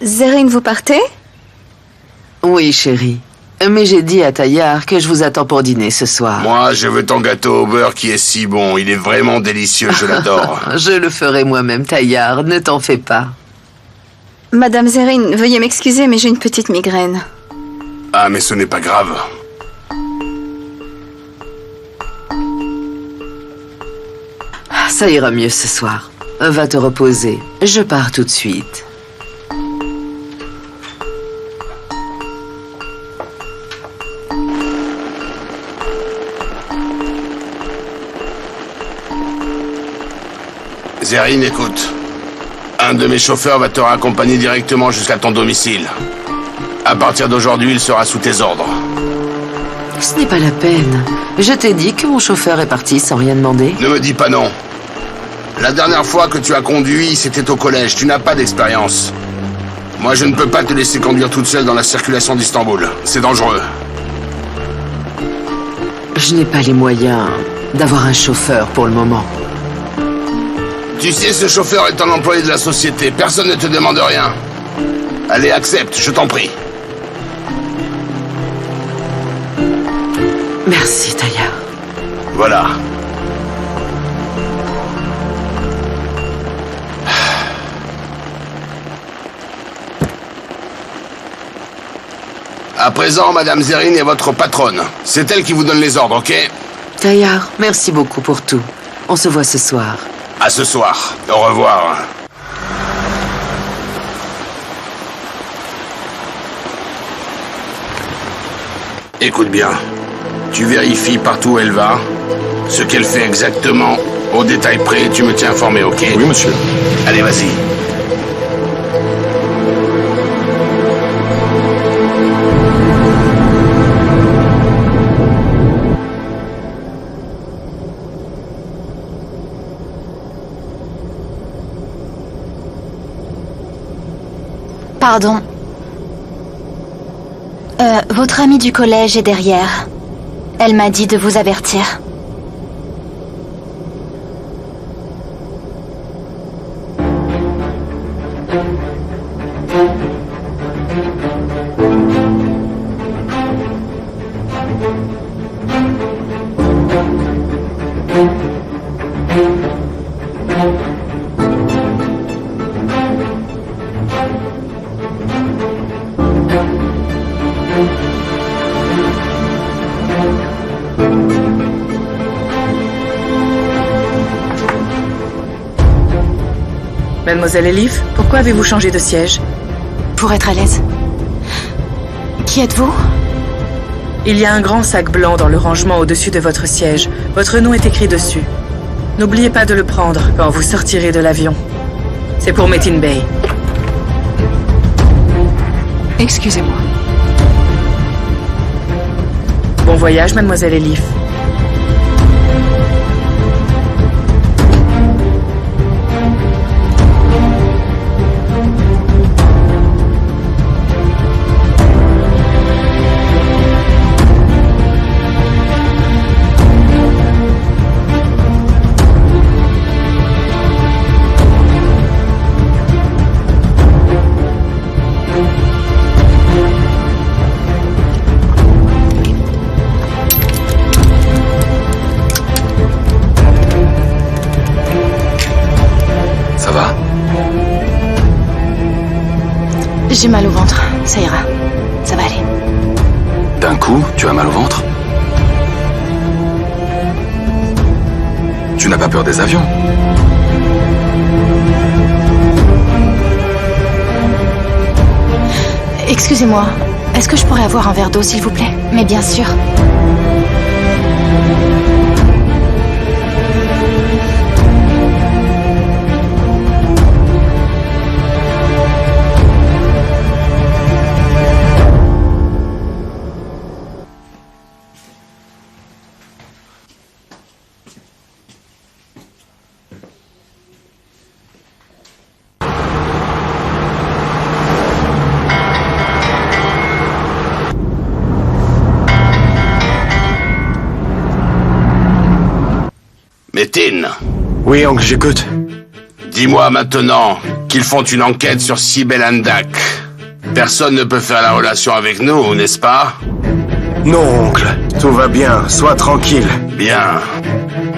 Zerrine, vous partez? Oui, chérie. Mais j'ai dit à Taillard que je vous attends pour dîner ce soir. Moi, je veux ton gâteau au beurre qui est si bon. Il est vraiment délicieux, je l'adore. Je le ferai moi-même, Taillard. Ne t'en fais pas. Madame Zerrine, veuillez m'excuser, mais j'ai une petite migraine. Ah, mais ce n'est pas grave. Ça ira mieux ce soir. Va te reposer. Je pars tout de suite. Zerrine, écoute. Un de mes chauffeurs va te raccompagner directement jusqu'à ton domicile. À partir d'aujourd'hui, il sera sous tes ordres. Ce n'est pas la peine. Je t'ai dit que mon chauffeur est parti sans rien demander. Ne me dis pas non. La dernière fois que tu as conduit, c'était au collège. Tu n'as pas d'expérience. Moi, je ne peux pas te laisser conduire toute seule dans la circulation d'Istanbul. C'est dangereux. Je n'ai pas les moyens d'avoir un chauffeur pour le moment. Tu sais, ce chauffeur est un employé de la société. Personne ne te demande rien. Allez, accepte, je t'en prie. Merci, Taillard. Voilà. À présent, Madame Zerrine est votre patronne. C'est elle qui vous donne les ordres, ok? Taillard, merci beaucoup pour tout. On se voit ce soir. À ce soir. Au revoir. Écoute bien. Tu vérifies partout où elle va. Ce qu'elle fait exactement. Au détail près, tu me tiens informé, ok? Oui, monsieur. Allez, vas-y. Pardon. Votre amie du collège est derrière. Elle m'a dit de vous avertir. Mademoiselle Elif, pourquoi avez-vous changé de siège? Pour être à l'aise. Qui êtes-vous? Il y a un grand sac blanc dans le rangement au-dessus de votre siège. Votre nom est écrit dessus. N'oubliez pas de le prendre quand vous sortirez de l'avion. C'est pour Metin Bey. Excusez-moi. Bon voyage, Mademoiselle Elif. J'ai mal au ventre, ça ira. Ça va aller. D'un coup, tu as mal au ventre? Tu n'as pas peur des avions? Excusez-moi, est-ce que je pourrais avoir un verre d'eau, s'il vous plaît? Mais bien sûr. Metin, Oui, oncle, j'écoute. Dis-moi maintenant qu'ils font une enquête sur Sibel Andak. Personne ne peut faire la relation avec nous, n'est-ce pas? Non, oncle. Tout va bien. Sois tranquille. Bien.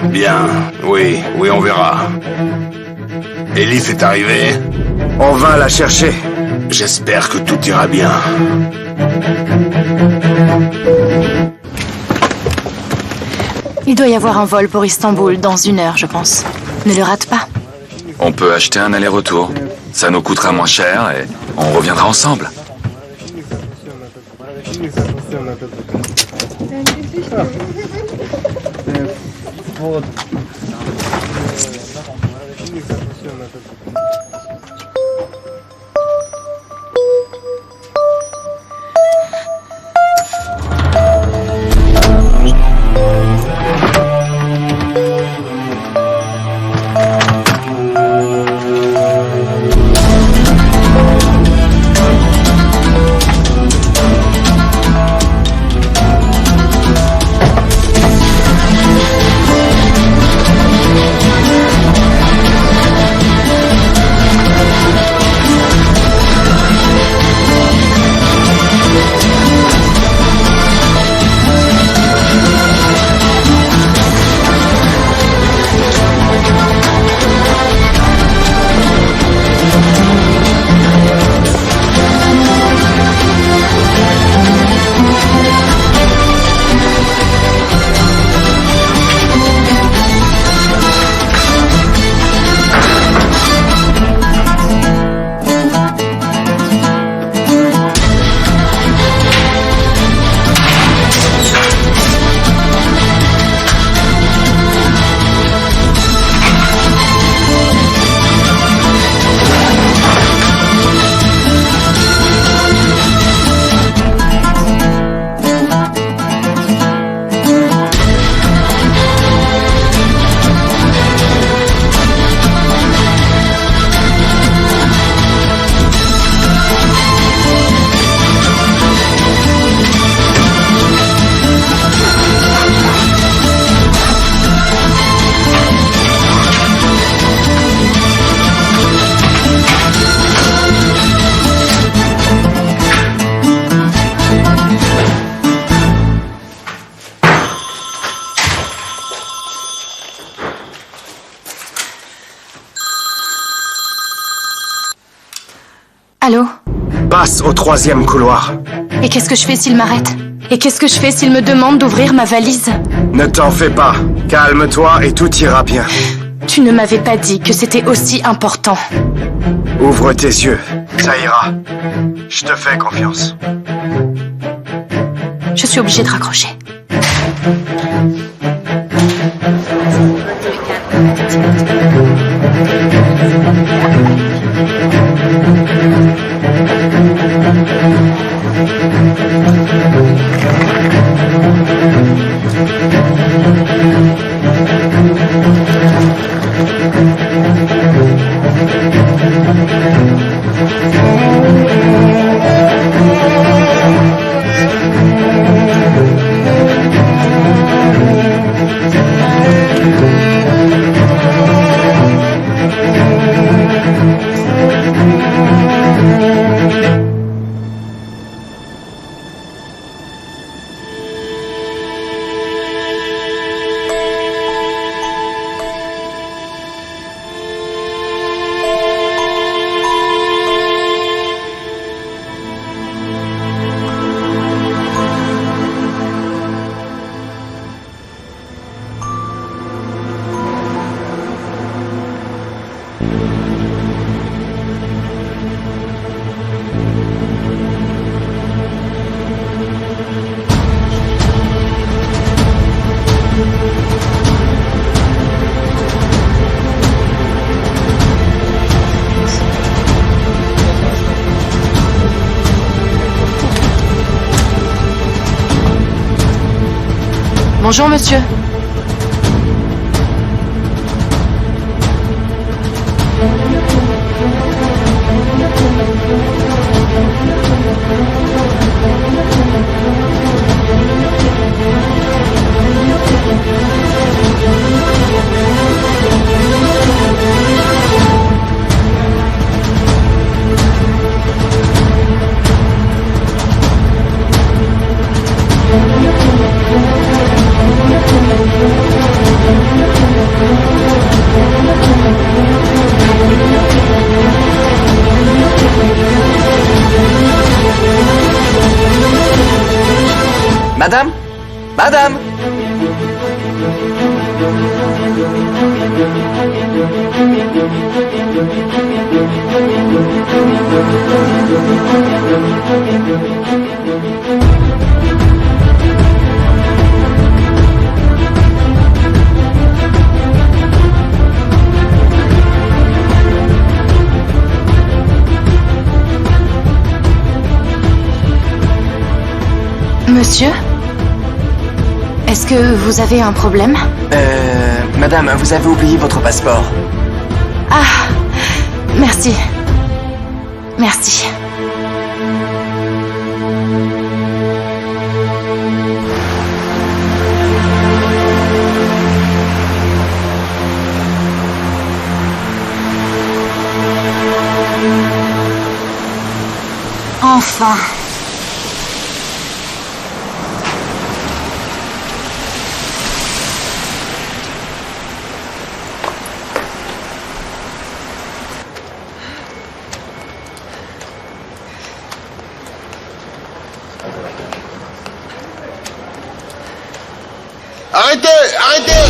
Bien. Oui, on verra. Elif est arrivée? On va la chercher. J'espère que tout ira bien. Il doit y avoir un vol pour Istanbul dans 1 heure, je pense. Ne le rate pas. On peut acheter un aller-retour. Ça nous coûtera moins cher et on reviendra ensemble. Allô? Passe au 3e couloir. Et qu'est-ce que je fais s'il m'arrête? Et qu'est-ce que je fais s'il me demande d'ouvrir ma valise? Ne t'en fais pas. Calme-toi et tout ira bien. Tu ne m'avais pas dit que c'était aussi important. Ouvre tes yeux. Ça ira. Je te fais confiance. Je suis obligée de raccrocher. Bonjour, monsieur. Madame? Madame? Monsieur? Est-ce que vous avez un problème? Madame, vous avez oublié votre passeport. Ah, merci. Merci. Enfin. Arrêtez! Arrêtez!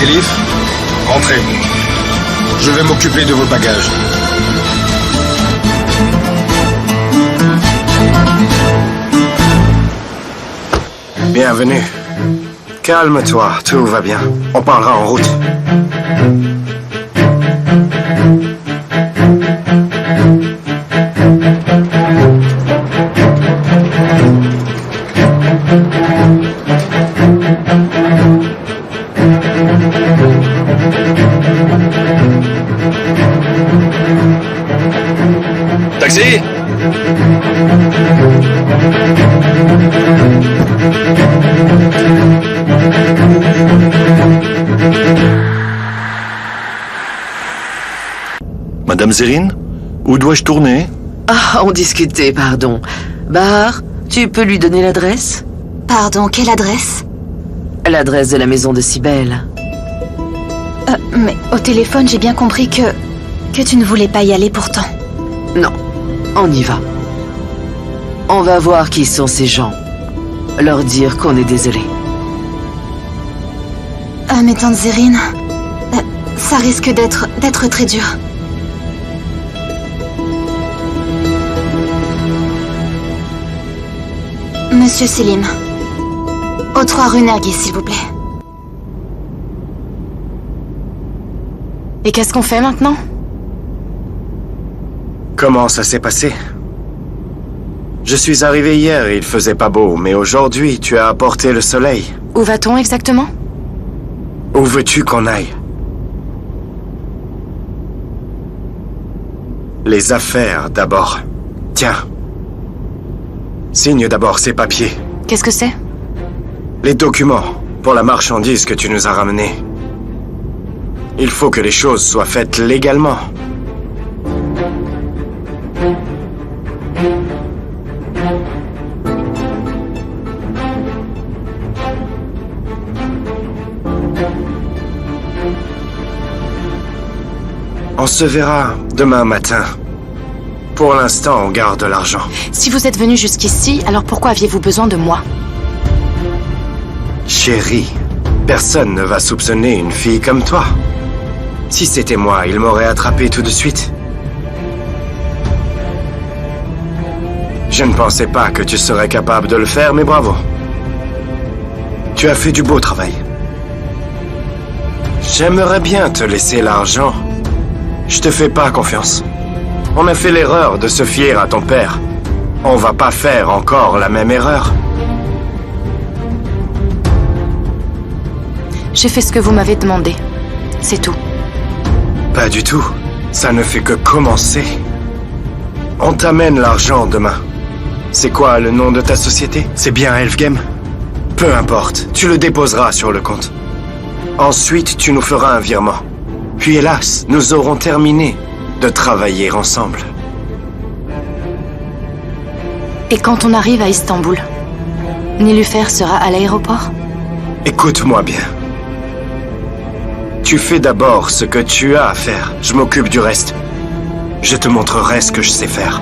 Elif, rentrez. Je vais m'occuper de vos bagages. Bienvenue. Calme-toi, tout va bien. On parlera en route. Taxi! Madame Zérine, où dois-je tourner? Ah, on discutait, pardon. Bahar, tu peux lui donner l'adresse? Pardon, quelle adresse? L'adresse de la maison de Cybèle. Mais au téléphone, j'ai bien compris que tu ne voulais pas y aller pourtant. Non, on y va. On va voir qui sont ces gens. Leur dire qu'on est désolé. Ah, mais tante Zérine, ça risque d'être très dur. Monsieur Selim, aux 3 rue Nergis, s'il vous plaît. Et qu'est-ce qu'on fait maintenant? Comment ça s'est passé? Je suis arrivé hier et il faisait pas beau, mais aujourd'hui, tu as apporté le soleil. Où va-t-on exactement? Où veux-tu qu'on aille? Les affaires, d'abord. Tiens. Signe d'abord ces papiers. Qu'est-ce que c'est? Les documents pour la marchandise que tu nous as ramenée. Il faut que les choses soient faites légalement. On se verra demain matin. Pour l'instant, on garde l'argent. Si vous êtes venu jusqu'ici, alors pourquoi aviez-vous besoin de moi? Chérie, personne ne va soupçonner une fille comme toi. Si c'était moi, il m'aurait attrapé tout de suite. Je ne pensais pas que tu serais capable de le faire, mais bravo. Tu as fait du beau travail. J'aimerais bien te laisser l'argent. Je te fais pas confiance. On a fait l'erreur de se fier à ton père. On va pas faire encore la même erreur. J'ai fait ce que vous m'avez demandé. C'est tout. Pas du tout. Ça ne fait que commencer. On t'amène l'argent demain. C'est quoi le nom de ta société? C'est bien Elfgame? Peu importe, tu le déposeras sur le compte. Ensuite, tu nous feras un virement. Puis hélas, nous aurons terminé de travailler ensemble. Et quand on arrive à Istanbul, Nilüfer sera à l'aéroport? Écoute-moi bien. Tu fais d'abord ce que tu as à faire. Je m'occupe du reste. Je te montrerai ce que je sais faire.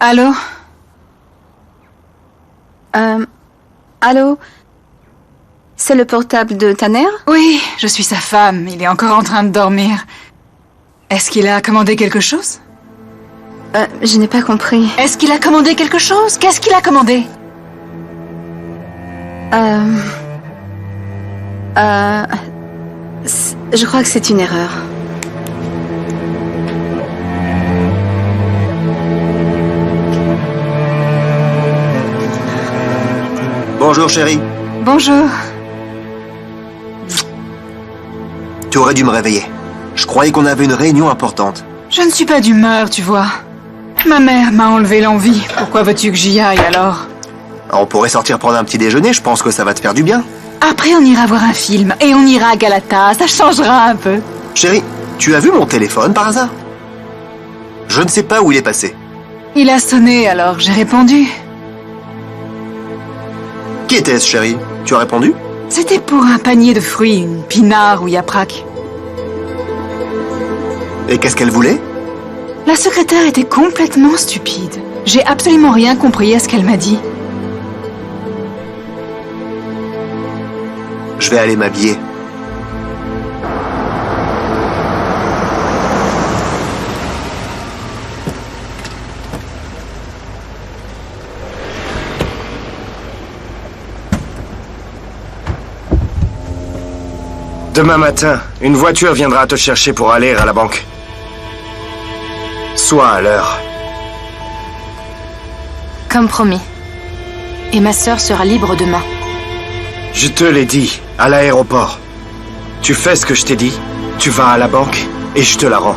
Allô? Allô? C'est le portable de Tanner? Oui, je suis sa femme. Il est encore en train de dormir. Est-ce qu'il a commandé quelque chose? Je n'ai pas compris. Est-ce qu'il a commandé quelque chose? Qu'est-ce qu'il a commandé? Je crois que c'est une erreur. Bonjour chérie. Bonjour. Tu aurais dû me réveiller. Je croyais qu'on avait une réunion importante. Je ne suis pas d'humeur, tu vois. Ma mère m'a enlevé l'envie. Pourquoi veux-tu que j'y aille alors? On pourrait sortir prendre un petit déjeuner, je pense que ça va te faire du bien. Après, on ira voir un film et on ira à Galata. Ça changera un peu. Chérie, tu as vu mon téléphone par hasard? Je ne sais pas où il est passé. Il a sonné alors, j'ai répondu. Qui était-ce, chérie? Tu as répondu? C'était pour un panier de fruits, une pinard ou yaprak. Et qu'est-ce qu'elle voulait? La secrétaire était complètement stupide. J'ai absolument rien compris à ce qu'elle m'a dit. Je vais aller m'habiller. Demain matin, une voiture viendra te chercher pour aller à la banque. Sois à l'heure. Comme promis. Et ma sœur sera libre demain. Je te l'ai dit, à l'aéroport. Tu fais ce que je t'ai dit, tu vas à la banque et je te la rends.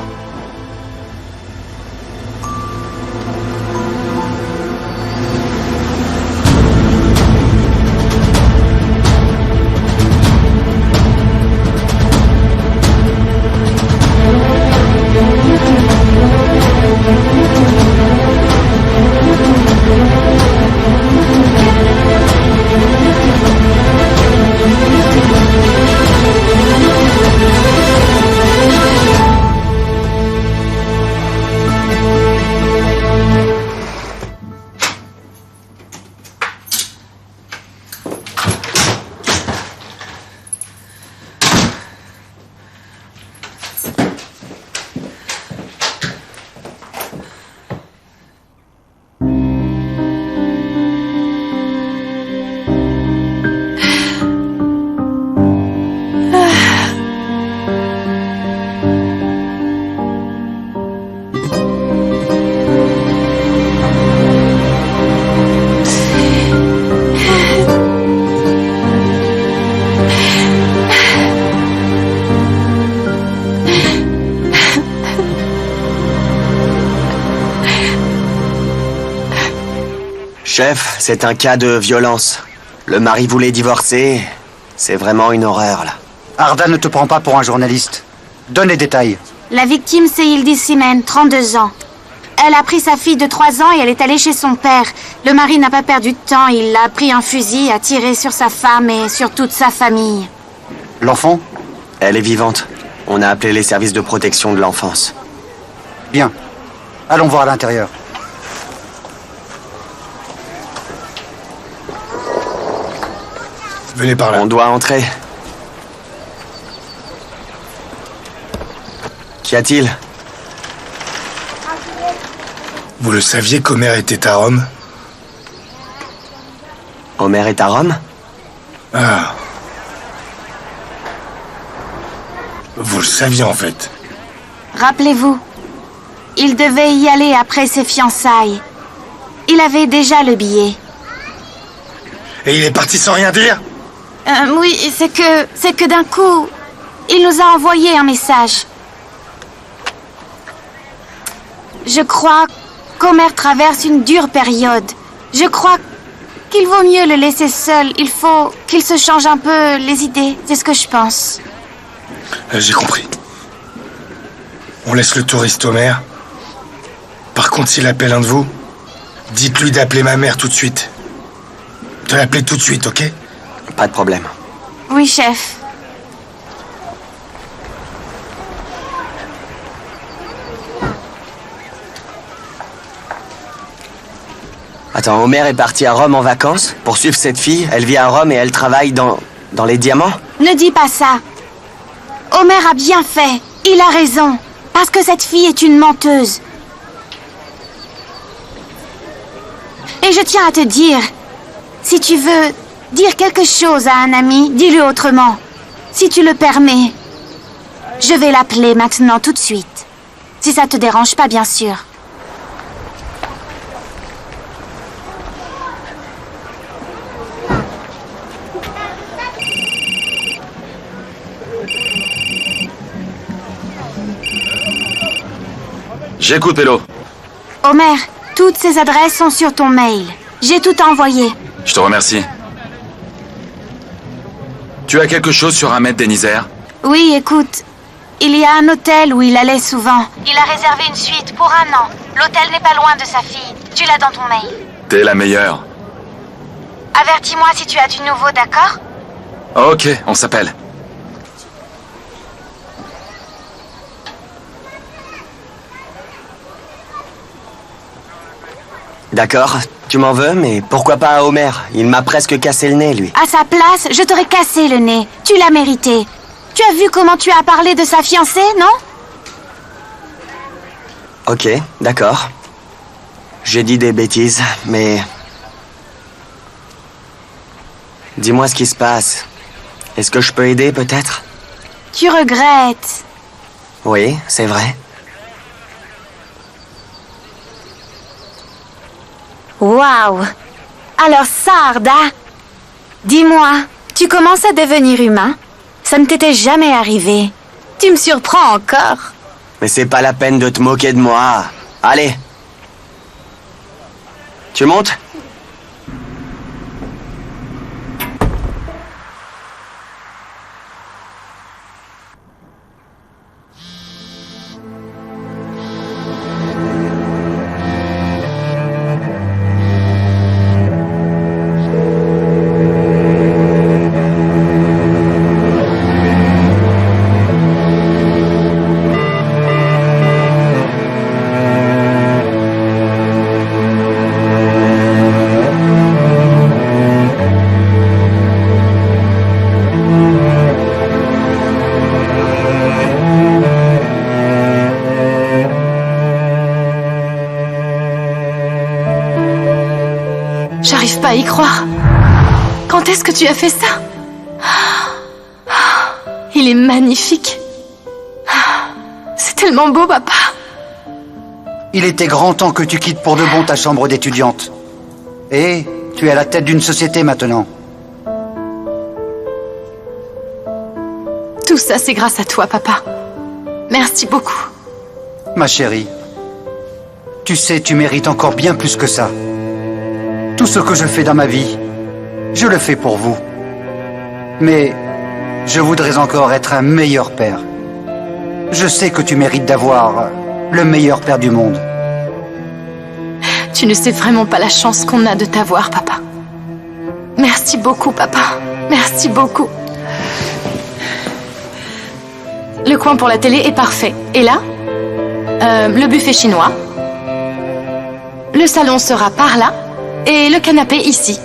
Chef, c'est un cas de violence. Le mari voulait divorcer. C'est vraiment une horreur, là. Arda ne te prend pas pour un journaliste. Donne les détails. La victime, c'est Yıldız Simen, 32 ans. Elle a pris sa fille de 3 ans et elle est allée chez son père. Le mari n'a pas perdu de temps. Il a pris un fusil, a tiré sur sa femme et sur toute sa famille. L'enfant? Elle est vivante. On a appelé les services de protection de l'enfance. Bien. Allons voir à l'intérieur. Venez par là. On doit entrer. Qu'y a-t-il? Vous le saviez qu'Homer était à Rome? Homer est à Rome? Ah. Vous le saviez en fait. Rappelez-vous, il devait y aller après ses fiançailles. Il avait déjà le billet. Et il est parti sans rien dire? Oui, c'est que d'un coup, il nous a envoyé un message. Je crois qu'Homer traverse une dure période. Je crois qu'il vaut mieux le laisser seul. Il faut qu'il se change un peu les idées. C'est ce que je pense. J'ai compris. On laisse le touriste Homer. Par contre, s'il appelle un de vous, dites-lui d'appeler ma mère tout de suite. De l'appeler tout de suite, ok? Pas de problème. Oui, chef. Attends, Homer est parti à Rome en vacances pour suivre cette fille. Elle vit à Rome et elle travaille dans les diamants? Ne dis pas ça. Homer a bien fait. Il a raison. Parce que cette fille est une menteuse. Et je tiens à te dire, si tu veux dire quelque chose à un ami, dis-le autrement. Si tu le permets, je vais l'appeler maintenant tout de suite. Si ça te dérange pas, bien sûr. J'écoute, Pélo. Homer, toutes ces adresses sont sur ton mail. J'ai tout envoyé. Je te remercie. Tu as quelque chose sur Ahmed Denizère? Oui, écoute. Il y a un hôtel où il allait souvent. Il a réservé une suite pour 1 an. L'hôtel n'est pas loin de sa fille. Tu l'as dans ton mail. T'es la meilleure. Avertis-moi si tu as du nouveau, d'accord? Ok, on s'appelle. D'accord, tu m'en veux, mais pourquoi pas à Homer? Il m'a presque cassé le nez, lui. À sa place, je t'aurais cassé le nez. Tu l'as mérité. Tu as vu comment tu as parlé de sa fiancée, non? Ok, d'accord. J'ai dit des bêtises, mais... Dis-moi ce qui se passe. Est-ce que je peux aider, peut-être? Tu regrettes. Oui, c'est vrai. Waouh! Alors ça, Arda, dis-moi, tu commences à devenir humain? Ça ne t'était jamais arrivé. Tu me surprends encore. Mais c'est pas la peine de te moquer de moi. Allez. Tu montes? J'arrive pas à y croire. Quand est-ce que tu as fait ça? Il est magnifique. C'est tellement beau, papa. Il était grand temps que tu quittes pour de bon ta chambre d'étudiante. Et tu es à la tête d'une société maintenant. Tout ça, c'est grâce à toi, papa. Merci beaucoup. Ma chérie, tu sais, tu mérites encore bien plus que ça. Tout ce que je fais dans ma vie, je le fais pour vous. Mais je voudrais encore être un meilleur père. Je sais que tu mérites d'avoir le meilleur père du monde. Tu ne sais vraiment pas la chance qu'on a de t'avoir, papa. Merci beaucoup, papa. Merci beaucoup. Le coin pour la télé est parfait. Et là, le buffet chinois. Le salon sera par là. Et le canapé ici.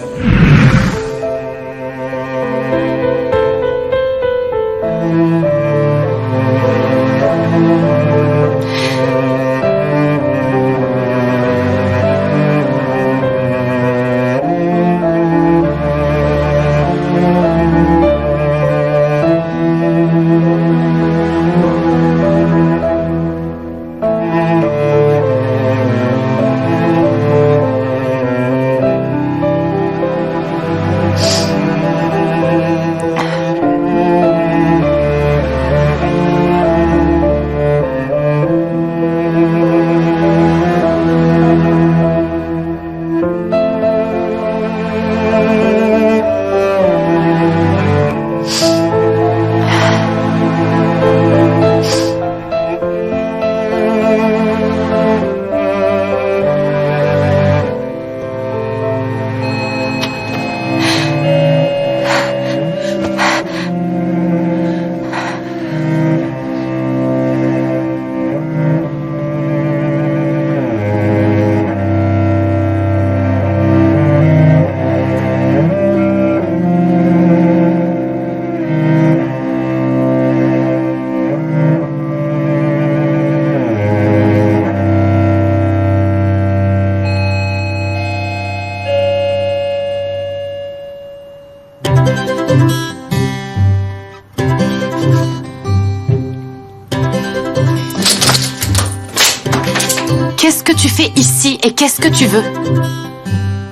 Qu'est-ce que tu fais ici et qu'est-ce que tu veux?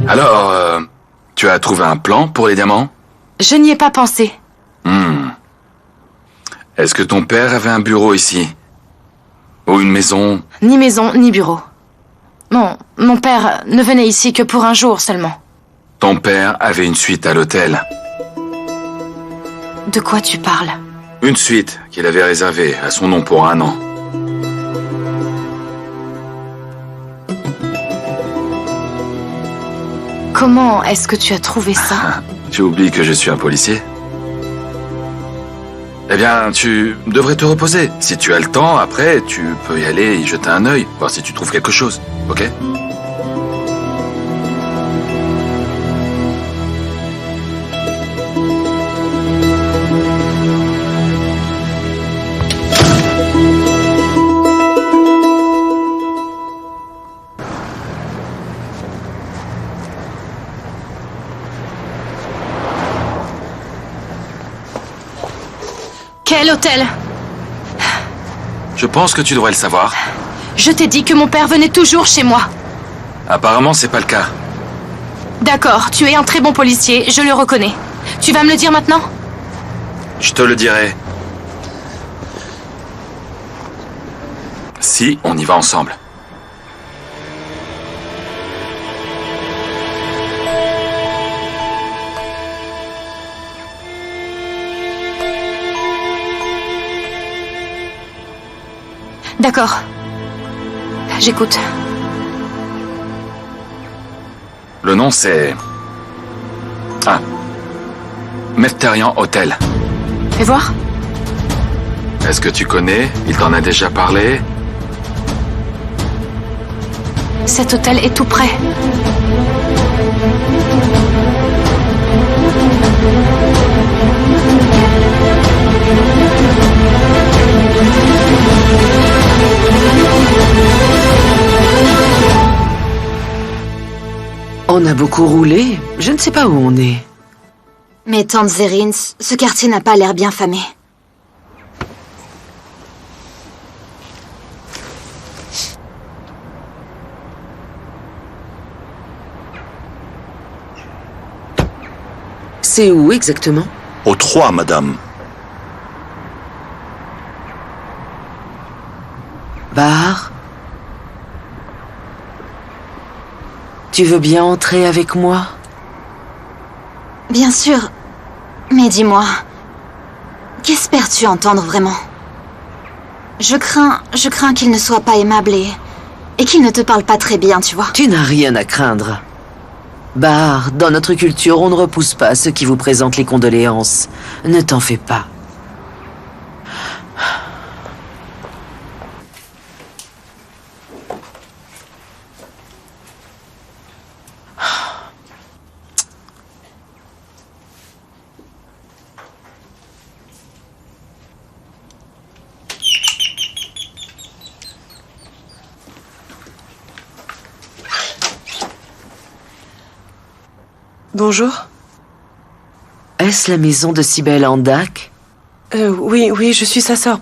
Alors, tu as trouvé un plan pour les diamants? Je n'y ai pas pensé. Est-ce que ton père avait un bureau ici? Ou une maison? Ni maison, ni bureau. Non, mon père ne venait ici que pour un jour seulement. Ton père avait une suite à l'hôtel. De quoi tu parles? Une suite qu'il avait réservée à son nom pour 1 an. Comment est-ce que tu as trouvé ça? Tu oublies que je suis un policier? Eh bien, tu devrais te reposer. Si tu as le temps, après, tu peux y aller y jeter un œil, voir si tu trouves quelque chose, ok? Quel hôtel? Je pense que tu devrais le savoir. Je t'ai dit que mon père venait toujours chez moi. Apparemment, c'est pas le cas. D'accord, tu es un très bon policier, je le reconnais. Tu vas me le dire maintenant? Je te le dirai. Si on y va ensemble. D'accord. J'écoute. Le nom, c'est... Meftarian Hotel. Fais voir. Est-ce que tu connais? Il t'en a déjà parlé? Cet hôtel est tout près. On a beaucoup roulé. Je ne sais pas où on est. Mais tante Zérine, ce quartier n'a pas l'air bien famé. C'est où exactement? Au 3, madame. Bar? Tu veux bien entrer avec moi? Bien sûr. Mais dis-moi, qu'espères-tu entendre vraiment? Je crains qu'il ne soit pas aimable et qu'il ne te parle pas très bien, tu vois. Tu n'as rien à craindre. Bahar, dans notre culture, on ne repousse pas ceux qui vous présentent les condoléances. Ne t'en fais pas. Bonjour. Est-ce la maison de Sibel Andak? Oui, je suis sa sœur.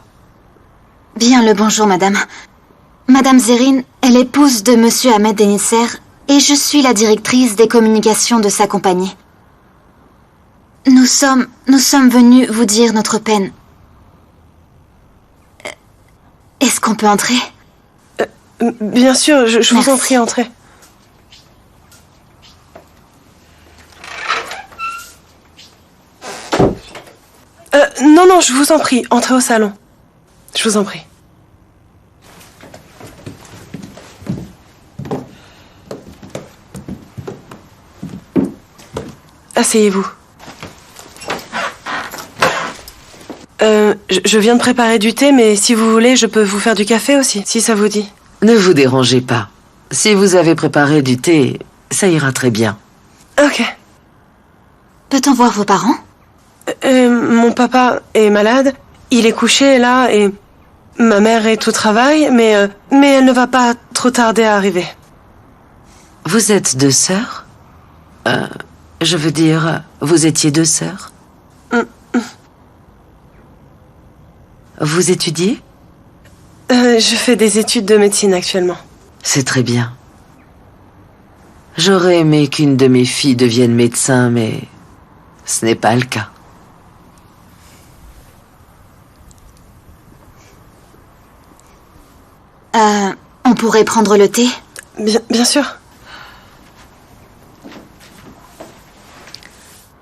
Bien le bonjour, madame. Madame Zerine est l'épouse de monsieur Ahmed Denisser et je suis la directrice des communications de sa compagnie. Nous sommes venus vous dire notre peine. Est-ce qu'on peut entrer? Bien sûr, je vous en prie, entrez. Non, je vous en prie, entrez au salon. Je vous en prie. Asseyez-vous. Je viens de préparer du thé, mais si vous voulez, je peux vous faire du café aussi, si ça vous dit. Ne vous dérangez pas. Si vous avez préparé du thé, ça ira très bien. Ok. Peut-on voir vos parents? Mon papa est malade, il est couché là, et ma mère est au travail, mais elle ne va pas trop tarder à arriver. Vous êtes deux sœurs? Je veux dire, vous étiez deux sœurs? Vous étudiez? Je fais des études de médecine actuellement. C'est très bien. J'aurais aimé qu'une de mes filles devienne médecin, mais ce n'est pas le cas. On pourrait prendre le thé? Bien sûr.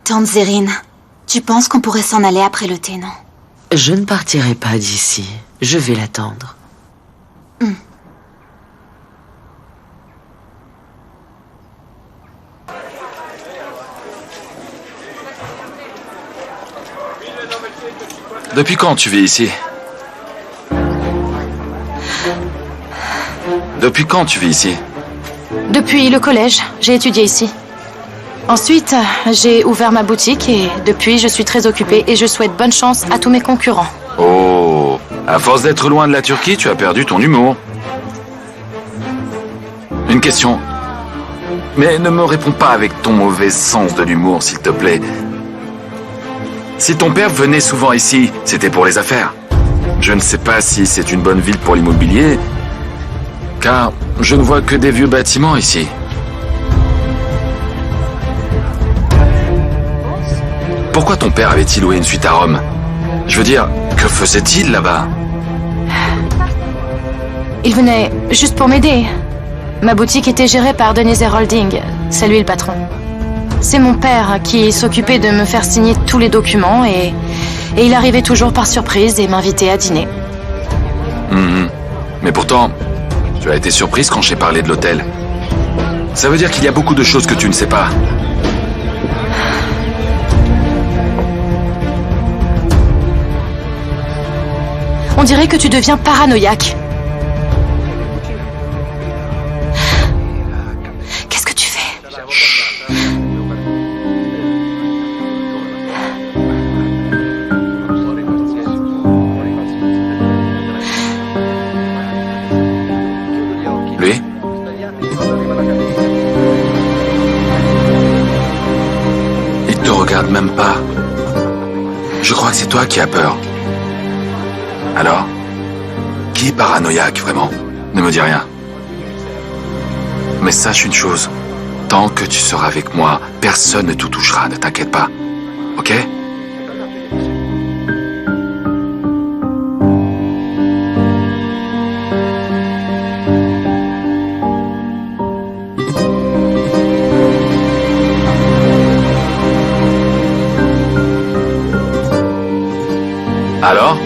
Tante Zerine, tu penses qu'on pourrait s'en aller après le thé, non? Je ne partirai pas d'ici. Je vais l'attendre. Depuis quand tu vis ici? Depuis quand tu vis ici? Depuis le collège, j'ai étudié ici. Ensuite, j'ai ouvert ma boutique et depuis, je suis très occupée et je souhaite bonne chance à tous mes concurrents. Oh, à force d'être loin de la Turquie, tu as perdu ton humour. Une question. Mais ne me réponds pas avec ton mauvais sens de l'humour, s'il te plaît. Si ton père venait souvent ici, c'était pour les affaires. Je ne sais pas si c'est une bonne ville pour l'immobilier, car je ne vois que des vieux bâtiments ici. Pourquoi ton père avait-il loué une suite à Rome? Je veux dire, que faisait-il là-bas? Il venait juste pour m'aider. Ma boutique était gérée par Denisser Holding. C'est lui le patron. C'est mon père qui s'occupait de me faire signer tous les documents et il arrivait toujours par surprise et m'invitait à dîner. Mais pourtant, tu as été surprise quand j'ai parlé de l'hôtel. Ça veut dire qu'il y a beaucoup de choses que tu ne sais pas. On dirait que tu deviens paranoïaque. Qu'est-ce que tu fais? Lui? Il te regarde même pas. Je crois que c'est toi qui as peur. Alors? Qui est paranoïaque, vraiment? Ne me dis rien. Mais sache une chose. Tant que tu seras avec moi, personne ne te touchera, ne t'inquiète pas. Ok? Alors?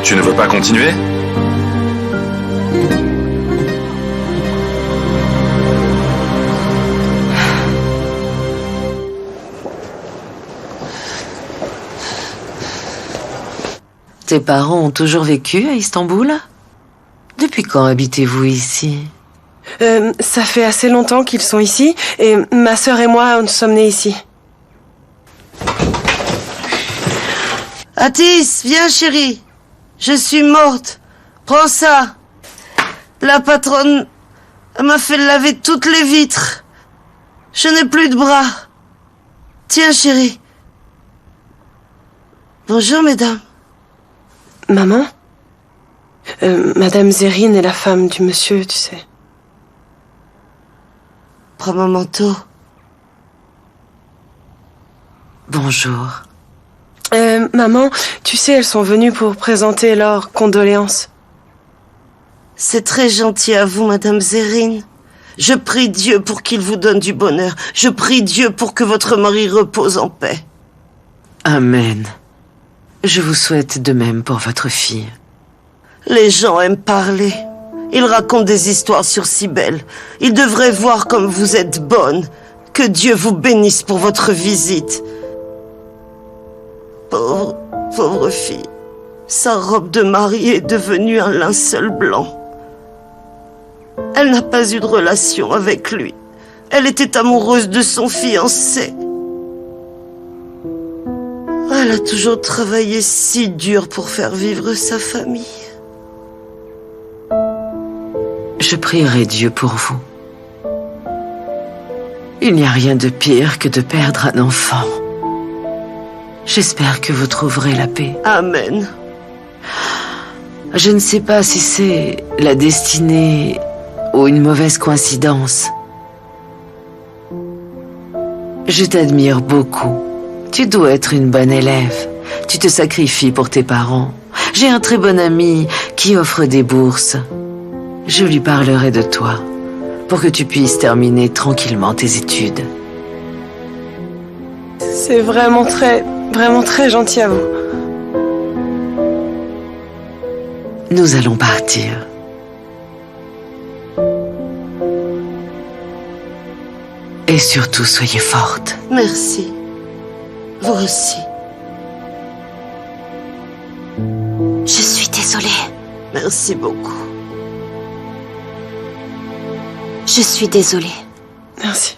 Tu ne veux pas continuer? Tes parents ont toujours vécu à Istanbul? Depuis quand habitez-vous ici? Ça fait assez longtemps qu'ils sont ici, et ma sœur et moi, nous sommes nés ici. Atis, viens chérie. Je suis morte. Prends ça. La patronne m'a fait laver toutes les vitres. Je n'ai plus de bras. Tiens chérie. Bonjour mesdames. Maman? Madame Zérine est la femme du monsieur, tu sais. Prends mon manteau. Bonjour. Maman, tu sais, elles sont venues pour présenter leurs condoléances. C'est très gentil à vous, Madame Zérine. Je prie Dieu pour qu'il vous donne du bonheur. Je prie Dieu pour que votre mari repose en paix. Amen. Je vous souhaite de même pour votre fille. Les gens aiment parler. Ils racontent des histoires sur Cybèle. Ils devraient voir comme vous êtes bonne. Que Dieu vous bénisse pour votre visite. Pauvre fille. Sa robe de mariée est devenue un linceul blanc. Elle n'a pas eu de relation avec lui. Elle était amoureuse de son fiancé. Elle a toujours travaillé si dur pour faire vivre sa famille. Je prierai Dieu pour vous. Il n'y a rien de pire que de perdre un enfant. J'espère que vous trouverez la paix. Amen. Je ne sais pas si c'est la destinée ou une mauvaise coïncidence. Je t'admire beaucoup. Tu dois être une bonne élève. Tu te sacrifies pour tes parents. J'ai un très bon ami qui offre des bourses. Je lui parlerai de toi pour que tu puisses terminer tranquillement tes études. C'est vraiment très gentil à vous. Nous allons partir. Et surtout, soyez forte. Merci. Vous aussi. Je suis désolée. Merci beaucoup. Je suis désolée. Merci.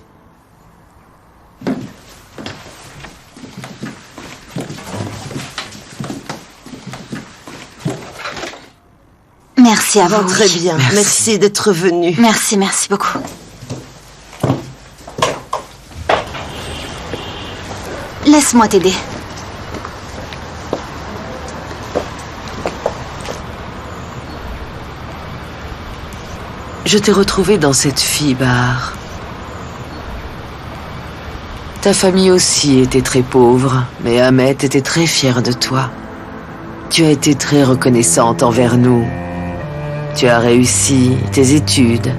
Merci à vous. Très bien. Merci d'être venu. Merci beaucoup. Laisse-moi t'aider. Je t'ai retrouvé dans cette fille-bar. Ta famille aussi était très pauvre, mais Ahmet était très fier de toi. Tu as été très reconnaissante envers nous. Tu as réussi tes études.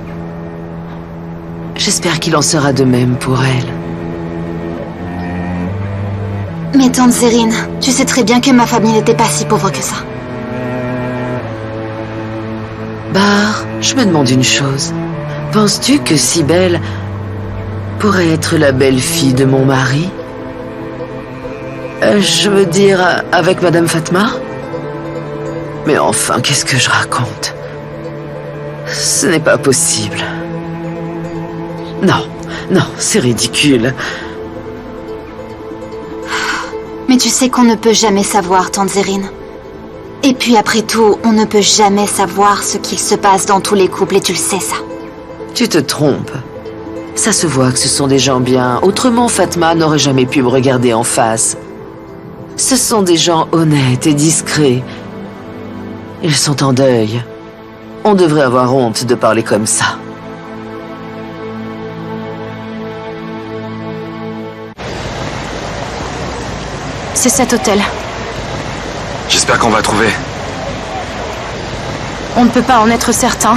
J'espère qu'il en sera de même pour elle. Mais tante Zérine, tu sais très bien que ma famille n'était pas si pauvre que ça. Bar, je me demande une chose. Penses-tu que Cybèle pourrait être la belle-fille de mon mari? Je veux dire, avec Madame Fatma? Mais enfin, qu'est-ce que je raconte? Ce n'est pas possible. Non, c'est ridicule. Mais tu sais qu'on ne peut jamais savoir, tante Zérine. Et puis après tout, on ne peut jamais savoir ce qu'il se passe dans tous les couples, et tu le sais ça. Tu te trompes. Ça se voit que ce sont des gens bien. Autrement, Fatma n'aurait jamais pu me regarder en face. Ce sont des gens honnêtes et discrets. Ils sont en deuil. On devrait avoir honte de parler comme ça. C'est cet hôtel. J'espère qu'on va trouver. On ne peut pas en être certain.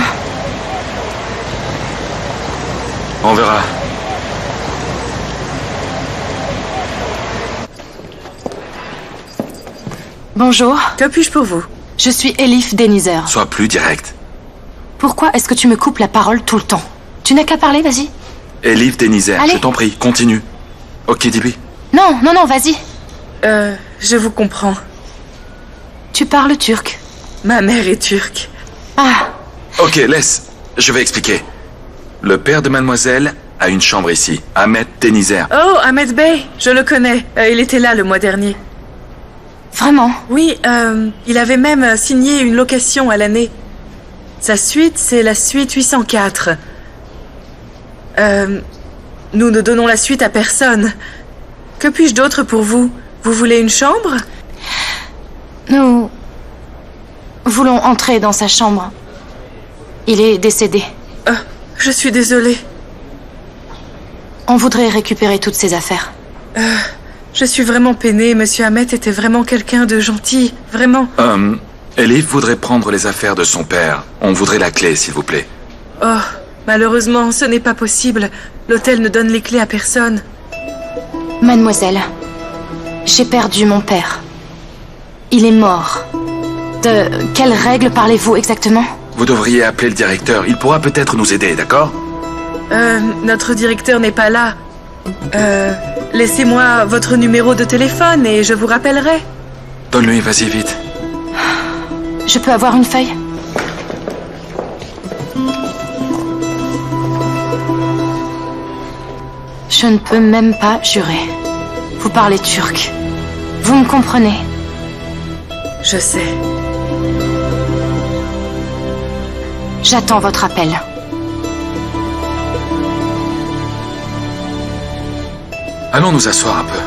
On verra. Bonjour. Que puis-je pour vous? Je suis Elif Denizer. Sois plus direct. Pourquoi est-ce que tu me coupes la parole tout le temps? Tu n'as qu'à parler, vas-y. Elif Denizer, Allez. je t'en prie, continue. Ok, dis-lui. Non, vas-y. Je vous comprends. Tu parles turc? Ma mère est turque. Ah, Ok, laisse. Je vais expliquer. Le père de mademoiselle a une chambre ici, Ahmed Denizer. Oh, Ahmed Bey, je le connais. Il était là le mois dernier. vraiment? Oui, il avait même signé une location à l'année. Sa suite, c'est la suite 804. Nous ne donnons la suite à personne. Que puis-je d'autre pour vous? Vous voulez une chambre? Nous voulons entrer dans sa chambre. Il est décédé. Je suis désolée. On voudrait récupérer toutes ses affaires. Je suis vraiment peinée. Monsieur Ahmed était vraiment quelqu'un de gentil. Vraiment. Elif voudrait prendre les affaires de son père. On voudrait la clé, s'il vous plaît. Oh, malheureusement, ce n'est pas possible. L'hôtel ne donne les clés à personne. Mademoiselle, j'ai perdu mon père. Il est mort. De quelles règles parlez-vous exactement? Vous devriez appeler le directeur. Il pourra peut-être nous aider, d'accord? Notre directeur n'est pas là. Laissez-moi votre numéro de téléphone et je vous rappellerai. Donne-lui, vas-y, vite. Je peux avoir une feuille? Je ne peux même pas jurer. Vous parlez turc. Vous me comprenez? Je sais. J'attends votre appel. Allons nous asseoir un peu.